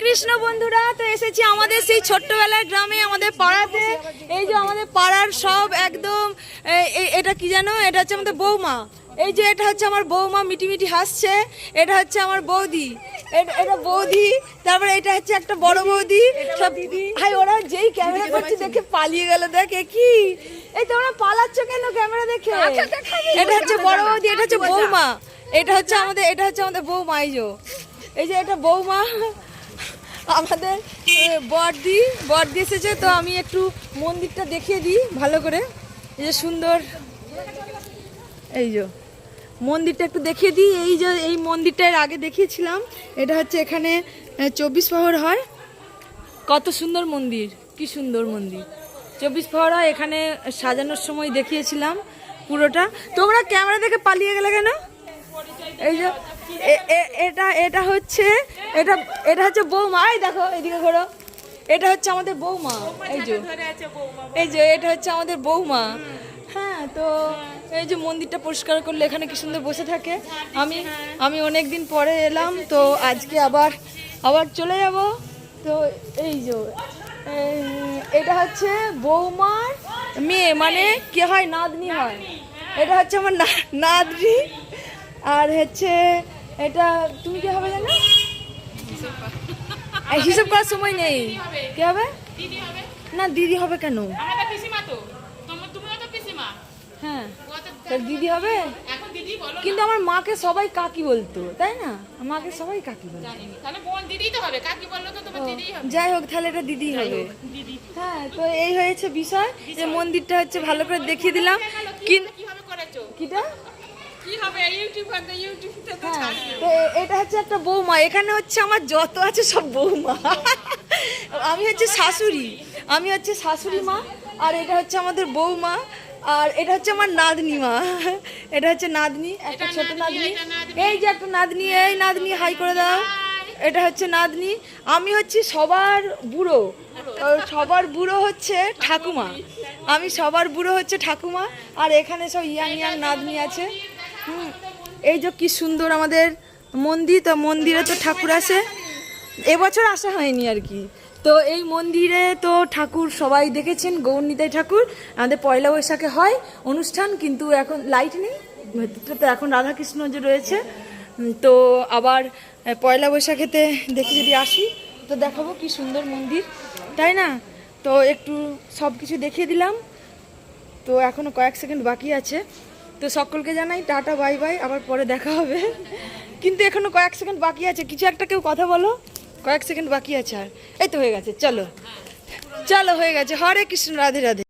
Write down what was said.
কৃষ্ণ বন্ধুরা, তো এসেছি আমাদের সেই ছোট্টবেলার গ্রামে, আমাদের পাড়াতে। এই যে আমাদের পাড়ার সব একদম, এটা কি জানো, এটা হচ্ছে আমাদের বৌমা। এই যে এটা হচ্ছে আমার বৌমা, মিটি মিটি হাসছে। এটা হচ্ছে আমার বৌদি, এটা বৌদি। তারপরে এটা হচ্ছে একটা বড় বৌদি। সব ভাই ওরা যেই ক্যামেরা করছে দেখে পালিয়ে গেল। দেখে কি এই তোমরা পালাচ্ছ কেন ক্যামেরা দেখে? এটা হচ্ছে বড় বৌদি, এটা হচ্ছে বৌমা। এটা হচ্ছে আমাদের বৌমা। এই যে এটা বৌমা, আমাদের বর্দি এসেছে। তো আমি একটু মন্দিরটা দেখিয়ে দিই ভালো করে। এই যে সুন্দর, এই যে মন্দিরটা একটু দেখিয়ে দিই। এই যে এই মন্দিরটার আগে দেখিয়েছিলাম। এটা হচ্ছে এখানে 24 প্রহর হয়। কত সুন্দর মন্দির, কি সুন্দর মন্দির। 24 প্রহর হয় এখানে, সাজানোর সময় দেখিয়েছিলাম পুরোটা। তোমরা ক্যামেরা দেখে পালিয়ে গেলে কেন? এই যে এটা হচ্ছে বৌমা। এই দেখো এদিকে ঘোরো, এটা হচ্ছে আমাদের বৌমা। এই যে এটা হচ্ছে আমাদের বৌমা। হ্যাঁ, তো এই যে মন্দিরটা পরিষ্কার করলে এখানে কি সুন্দর বসে থাকে। আমি অনেক দিন পরে এলাম, তো আজকে আবার চলে যাব। তো এই যে এটা হচ্ছে বৌমার মেয়ে, মানে কি হয়, নাতনি হয়। এটা হচ্ছে আমার নাতনি। আর হচ্ছে এটা তুমি কি হবে জানো? হিসাব করার সময় নেই। কি হবে? না দিদি হবে কেন? হ্যাঁ দিদি হবে, কিন্তু আমার মাকে সবাই কাকি বলতো, তাই না? মাকে সবাই কাকি বলতো। যাই হোক, তাহলে এটা দিদি হবে। হ্যাঁ, তো এই হয়েছে বিষয়। যে মন্দিরটা হচ্ছে ভালো করে দেখিয়ে দিলাম। কিটা এটা হচ্ছে একটা বৌমা। এখানে হচ্ছে আমার যত আছে সব বৌমা। আমি হচ্ছে শাশুড়ি মা। আর এটা হচ্ছে আমাদের বৌমা। আর এটা হচ্ছে আমার নাতনি মা। এটা হচ্ছে নাতনি, একটা ছোট নাতনি। এই যে একটা নাতনি, এই নাতনি হাই করে দাও। এটা হচ্ছে নাতনি। আমি হচ্ছে সবার বুড়ো হচ্ছে ঠাকুমা। আমি সবার বুড়ো হচ্ছে ঠাকুমা। আর এখানে সব ইয়াং নাতনি আছে। এই যে কি সুন্দর আমাদের মন্দির। তো মন্দিরে তো ঠাকুর আসে, এবছর আসা হয়নি আর কি। তো এই মন্দিরে তো ঠাকুর সবাই দেখেছেন, গৌরনিতাই ঠাকুর। আমাদের পয়লা বৈশাখে হয় অনুষ্ঠান, কিন্তু এখন লাইট নেই ভেতরটাতে। এখন রাধাকৃষ্ণ যে রয়েছে, তো আবার পয়লা বৈশাখেতে দেখি যদি আসি তো দেখাবো কি সুন্দর মন্দির, তাই না? তো একটু সব কিছু দেখিয়ে দিলাম। তো এখনো কয়েক সেকেন্ড বাকি আছে। তো সকলকে জানাই টাটা, বাই বাই, আবার পরে দেখা হবে। কিন্তু এখনো কয়েক সেকেন্ড বাকি আছে। কিছু একটা কেউ কথা বলো। কয়েক সেকেন্ড বাকি আছে। আর এই তো হয়ে গেছে, চলো হয়ে গেছে। হরে কৃষ্ণ, রাধে রাধে।